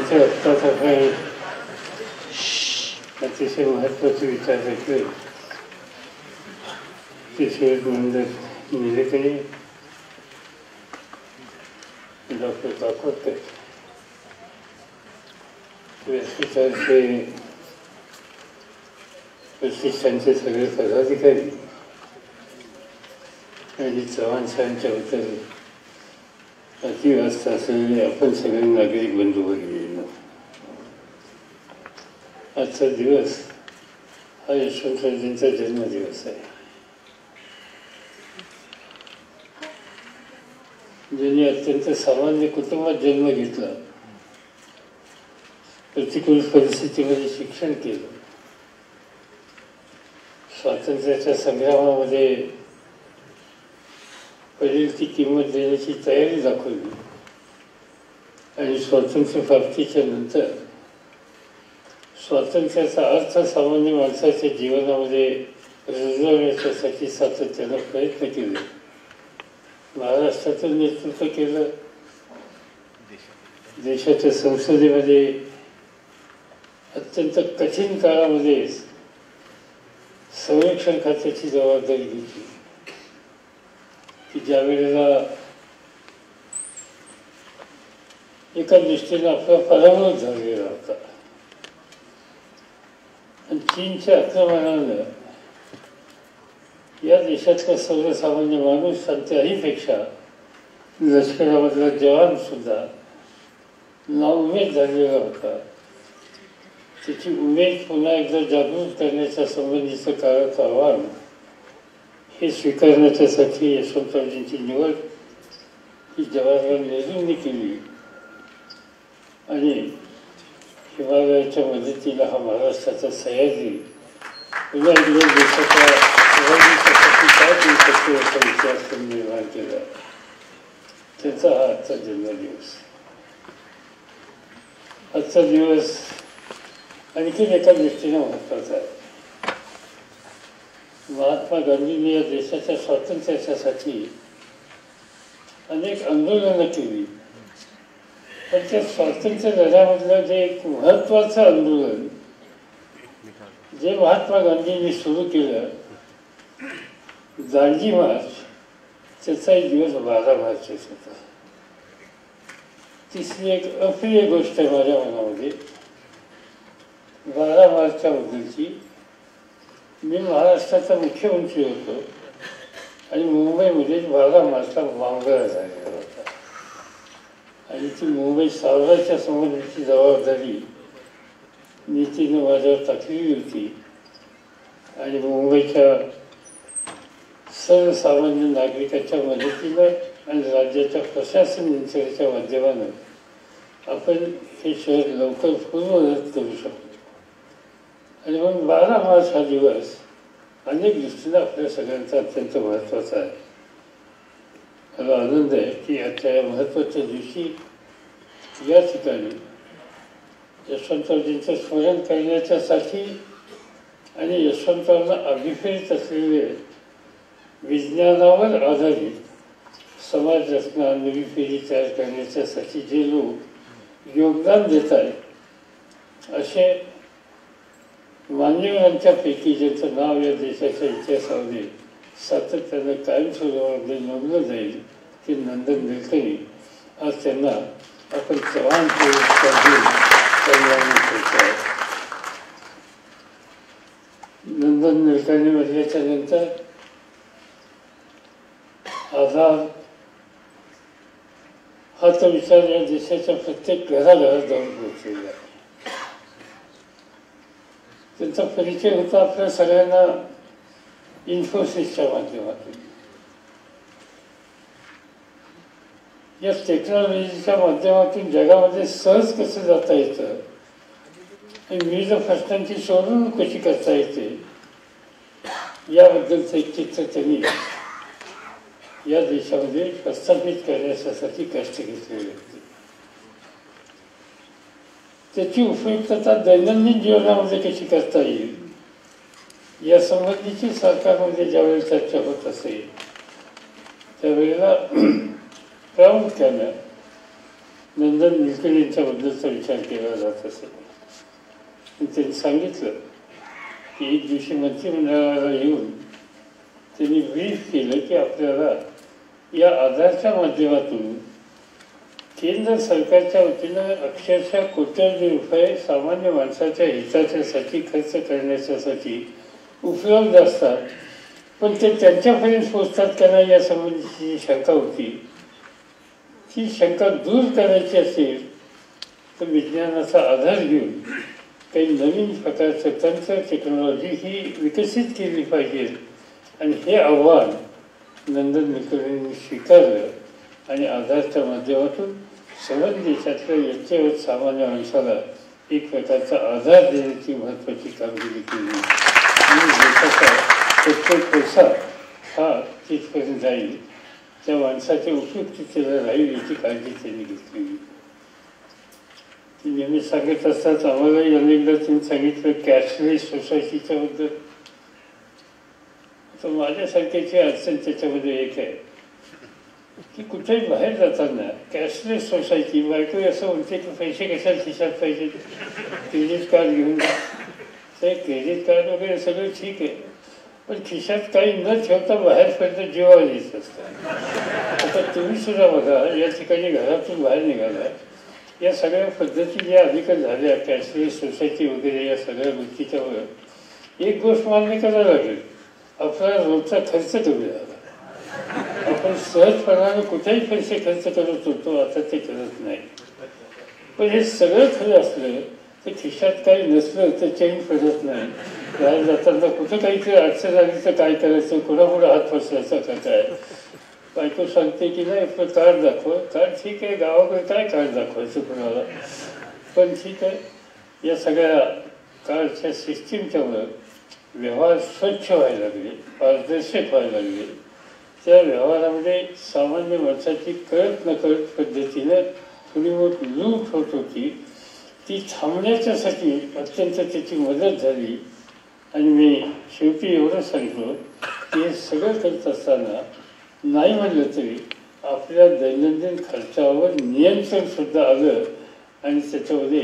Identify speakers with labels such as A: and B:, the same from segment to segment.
A: त्यांच्या आत्ताचा काही अतिशय महत्त्वाचे विचार घेतले ते शहीद मंदिर निलेकणी डॉक्टर काकोडकर व्यासपीठाचे प्रतिष्ठानचे सगळे पदाधिकारी आणि चव्हाण साहेबांच्या उत्तरे अतिवास्त असलेले आपण सगळे नागरिक बंधू भगिनींनो, आजचा दिवस हा यशवंतराजेंचा जन्मदिवस आहे. ज्यांनी अत्यंत सामान्य कुटुंबात जन्म घेतला, प्रतिकूल परिस्थितीमध्ये शिक्षण केलं, स्वातंत्र्याच्या संग्रामामध्ये पडेल ती किंमत देण्याची तयारी दाखवली आणि स्वातंत्र्य प्राप्तीच्या नंतर स्वातंत्र्याचा अर्थ सामान्य माणसाच्या जीवनामध्ये रुजवण्याच्यासाठी सातत्यानं प्रयत्न केले. महाराष्ट्राचं नेतृत्व केलं. देशाच्या संसदेमध्ये अत्यंत कठीण काळामध्ये संरक्षण खात्याची जबाबदारी घेतली की ज्या वेळेला एका दृष्टीने आपला पराभव झालेला होता आणि चीनच्या आक्रमणानं या देशातला सर्वसामान्य माणूस आणि त्याहीपेक्षा लष्करामधला जवान सुद्धा नाउमेद झालेला होता. त्याची उमेद पुन्हा एकदा जागृत करण्याच्या संबंधीचं काळाचं आव्हान हे स्वीकारण्याच्यासाठी यशवंतराजेंची निवड ही जवाहरलाल नेहरूंनी केली आणि हिमालयाच्या मदतीला हा महाराष्ट्राचा सह्याद्री पुन्हा एकदा देशाच्या उभारणीसाठी काय देऊ शकतो याचा विचार करून निर्माण केला. त्याचा हा आजचा जन्मदिवस. आजचा दिवस आणखीन एका दृष्टीने महत्त्वाचा आहे. महात्मा गांधींनी या देशाच्या स्वातंत्र्यासाठी अनेक आंदोलनं केली, पण त्या स्वातंत्र्य लढ्यामधलं जे एक महत्त्वाचं आंदोलन जे महात्मा गांधींनी सुरू केलं, दांडी मार्च, त्याचा एक दिवस 12 मार्चच होता. तिसरी एक अप्रिय गोष्ट आहे माझ्या मनामध्ये 12 मार्चबद्दलची. मी महाराष्ट्राचा मुख्यमंत्री होतो आणि मुंबईमध्ये 12 मार्चला वांगळा झालेला होता आणि ती मुंबई सावरायच्या संबंधीची जबाबदारी नीतीनं माझ्यावर टाकलेली होती आणि मुंबईच्या सर्वसामान्य नागरिकाच्या मदतीनं आणि राज्याच्या प्रशासन यंत्रणेच्या माध्यमानं आपण हे शहर लवकर पूर्ववत करू शकतो. आणि म्हणून 12 मार्च हा दिवस अनेक दृष्टीने आपल्या सगळ्यांचा अत्यंत महत्त्वाचा आहे. मला आनंद आहे की आजच्या या महत्त्वाच्या दिवशी या ठिकाणी यशवंतराजेंचं स्मरण करण्याच्यासाठी आणि यशवंतरावांना अभिप्रेत असलेले विज्ञानावर आधारित समाज रचना नवी पिढी तयार करण्याच्यासाठी जे लोक योगदान देत आहेत असे मान्यवरांच्यापैकी ज्यांचं नाव या देशाच्या इतिहासामध्ये सातत्यानं कायमस्वरूपामध्ये नोंदलं जाईल ते नंदन निलकणी. आज त्यांना आपण चव्हाण पुरस्कार देऊन सन्मानित. नंदन निलकणी म्हटल्याच्या नंतर आधार हा तो विचार या देशाच्या प्रत्येक घराघरात जाऊन पोहोचलेला आहे. त्यांचा परिचय होता आपल्या सगळ्यांना इन्फोसिसच्या माध्यमातून. या टेक्नॉलॉजीच्या माध्यमातून जगामध्ये सहज कसं जाता येतं आणि विविध प्रश्नांची सोडवणूक कशी करता येते याबद्दलचं एक चित्र त्यांनी या देशामध्ये प्रस्थापित करण्यासाठी कष्ट घेतलेले होते. त्याची उपयुक्तता दैनंदिन जीवनामध्ये कशी करता येईल या संबंधीची सरकारमध्ये ज्यावेळी चर्चा होत असेल त्यावेळेला प्रामुख्यानं नंदन निलकणी यांच्याबद्दलचा विचार केला जात असे. त्यांनी सांगितलं की एक दिवशी मंत्रिमंडळाला येऊन त्यांनी ब्रीफ केलं की आपल्याला या आधारच्या माध्यमातून केंद्र सरकारच्या वतीनं अक्षरशः कोट्यवधी रुपये सामान्य माणसाच्या हिताच्यासाठी खर्च करण्याच्यासाठी उपलब्ध असतात, पण ते त्यांच्यापर्यंत पोचतात का नाही या संबंधीची जी शंका होती ती शंका दूर करायची असेल तर विज्ञानाचा आधार घेऊन काही नवीन प्रकारचं तंत्र टेक्नॉलॉजी ही विकसित केली पाहिजे. आणि हे आव्हान नंदन निलकणींनी स्वीकारलं आणि आधारच्या माध्यमातून संबंध देशातल्या यथेवत सामान्य माणसाला एक प्रकारचा आधार देण्याची महत्त्वाची कामगिरी केली. आणि देशाचा प्रत्येक पैसा हा तिथपर्यंत जाईल, त्या माणसाच्या उपयुक्ततेला राहील याची काळजी त्यांनी घेतलेली. ती नेहमी सांगत असतात, आम्हालाही अनेकदा त्यांनी सांगितलं कॅशलेस सोसायटीच्या बद्दल. तर माझ्यासारख्याची अडचण त्याच्यामध्ये एक आहे की कुठेही बाहेर जाताना कॅशलेस सोसायटी बायको असं म्हणते की पैसे कशाला खिशात पाहिजे, क्रेडिट कार्ड घेऊन जा. ते क्रेडिट कार्ड वगैरे सगळं ठीक आहे, पण खिशात काही न ठेवता बाहेरपर्यंत जीवावर येत असतं. आता तुम्ही सुद्धा बघा, या ठिकाणी घरातून बाहेर निघाला, या सगळ्या पद्धती ज्या अधिकार झाल्या कॅशलेस सोसायटी वगैरे या सगळ्या गोष्टीच्या वर एक गोष्ट मान्य करायला लागेल, आपला रोजचा खर्च कमी झाला. आपण सहजपणाने कुठेही पैसे खर्च करत होतो, आता ते करत नाही. पण हे सगळं खरं असलं तर खिशात काही नसलं तर चैन पडत नाही. बाहेर जाताना कुठं काहीतरी अडचण आली तर काय करायचं, कुणापुढं हात पसरायचा का काय. बायको सांगते की नाही आपलं कार्ड दाखव. कार्ड ठीक आहे, गावाकडे काय कार्ड दाखवायचं कुणाला, पण ठीक आहे. या सगळ्या कार्डच्या सिस्टीमच्यामुळं व्यवहार स्वच्छ व्हायला लागले, पारदर्शक व्हायला लागले. त्या व्यवहारामध्ये सामान्य माणसाची कळत नकळत पद्धतीनं थोडी मोठ लूट होत होती, ती थांबण्याच्यासाठी अत्यंत त्याची मदत झाली. आणि मी शेवटी एवढं सांगतो की हे सगळं करत असताना नाही म्हणलं तरी आपल्या दैनंदिन खर्चावर नियंत्रणसुद्धा आलं आणि त्याच्यामध्ये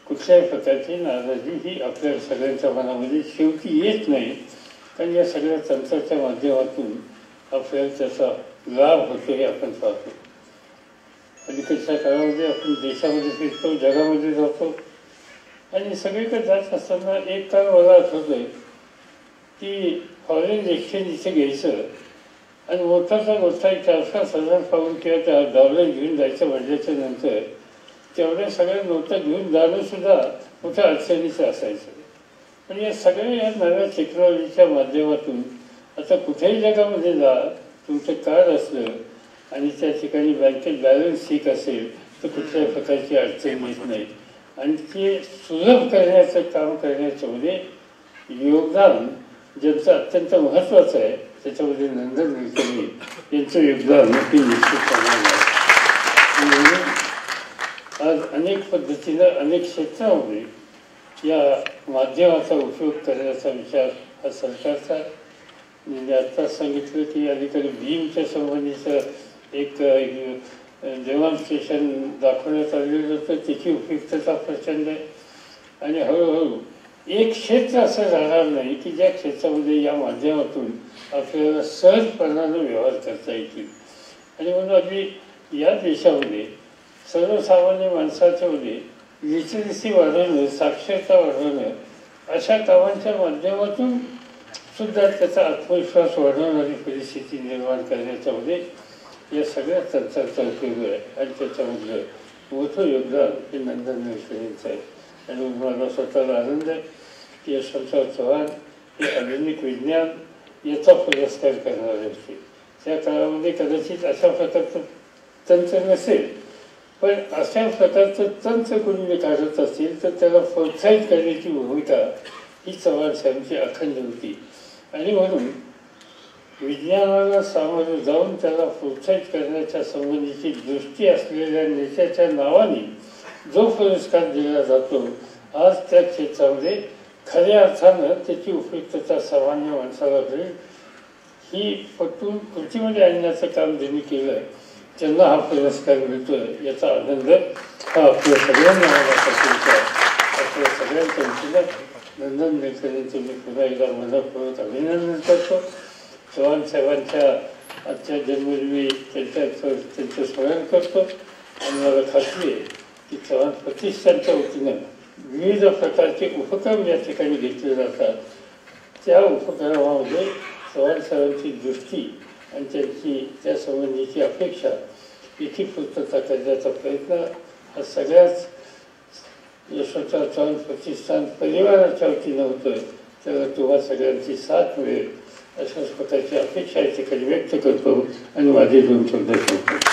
A: कुठल्याही प्रकारची नाराजी ही आपल्या सगळ्यांच्या मनामध्ये शेवटी येत नाही. कारण या सगळ्या तंत्राच्या माध्यमातून आपल्याला त्याचा लाभ होतो हे आपण पाहतो. अलीकडच्या काळामध्ये आपण देशामध्ये फिरतो, जगामध्ये जातो आणि सगळीकडे जात असताना एक काळ मला आठवतोय की फॉरेन एक्सचेंज इथे घ्यायचं आणि मोठाचा मोठा 4-5 पाऊंड किंवा त्या डॉलर घेऊन जायचं म्हटल्याच्या नंतर तेवढ्या सगळ्या नोटा घेऊन जाणं सुद्धा मोठ्या अडचणीचं असायचं. पण या सगळ्या या नव्या टेक्नॉलॉजीच्या माध्यमातून आता कुठेही जगामध्ये जा, तुमचं कार्ड असलं आणि त्या ठिकाणी बँकेत बॅलन्स ठीक असेल तर कुठल्याही प्रकारची अडचण येत नाही. आणि ते सुलभ करण्याचं काम करण्याच्यामध्ये योगदान ज्यांचं अत्यंत महत्त्वाचं आहे त्याच्यामध्ये नंदन निलकणी यांचं योगदान नक्की निश्चित करणार आहे. म्हणून आज अनेक पद्धतीनं अनेक क्षेत्रामध्ये या माध्यमाचा उपयोग करण्याचा विचार हा सरकारचा. म्हणजे आत्ताच सांगितलं की अलीकडे भीमच्या संबंधीचं एक डेमॉन्स्ट्रेशन दाखवण्यात आलेलं होतं, त्याची उपयुक्तता प्रचंड आहे. आणि हळूहळू एक क्षेत्र असं राहणार नाही की ज्या क्षेत्रामध्ये या माध्यमातून आपल्याला सहजपणानं व्यवहार करता येतील. आणि म्हणून अगदी या देशामध्ये सर्वसामान्य माणसाच्यामध्ये लिटरसी वाढवणं, साक्षरता वाढवणं अशा कामांच्या माध्यमातून सुद्धा त्याचा आत्मविश्वास वाढवणारी परिस्थिती निर्माण करण्याच्यामध्ये या सगळ्या तंत्राचा उपयोग आहे. आणि त्याच्यामधलं मोठं योगदान हे नंदन निलकणींचं आहे. आणि मला स्वतःला आनंद आहे की यशवंतराव चव्हाण हे आधुनिक विज्ञान याचा पुरस्कार करणारे होते. त्या काळामध्ये कदाचित अशा प्रकारचं तंत्र नसेल, पण अशा प्रकारचं तंत्र कोणी काढत असेल तर त्याला प्रोत्साहित करण्याची भूमिका ही चव्हाण साहेबांची अखंड होती. आणि म्हणून विज्ञानाला सामोरं जाऊन त्याला प्रोत्साहित करण्याच्या संबंधीची दृष्टी असलेल्या नेत्याच्या नावाने जो पुरस्कार दिला जातो, आज त्या क्षेत्रामध्ये खऱ्या अर्थानं त्याची उपयुक्तता सामान्य माणसाला होईल ही पटवून कृतीमध्ये आणण्याचं काम ज्यांनी केलं त्यांना हा पुरस्कार मिळतोय याचा आनंद हा आपल्या सगळ्यांना आपल्या सगळ्यांच्या वतीनं नंदन निळकर्णींचं मी पुन्हा एकदा मनपूर्वक अभिनंदन करतो. चव्हाण साहेबांच्या आजच्या जन्मदिनी त्यांचं स्मरण करतो आणि मला खात्री आहे की चव्हाण प्रतिष्ठानच्या वतीनं विविध प्रकारचे उपक्रम या ठिकाणी घेतले जातात. त्या उपक्रमामध्ये चव्हाण साहेबांची दृष्टी आणि त्यांची त्यासंबंधीची अपेक्षा याची पूर्तता करण्याचा प्रयत्न हा सगळ्याच यशवंतराव चव्हाण प्रतिष्ठान परिवाराच्या वतीनं होतोय. त्याला तुम्हा सगळ्यांची साथ मिळेल अशाच प्रकारची अपेक्षा या ठिकाणी व्यक्त करतो आणि माझे 2 शब्द सांगतो.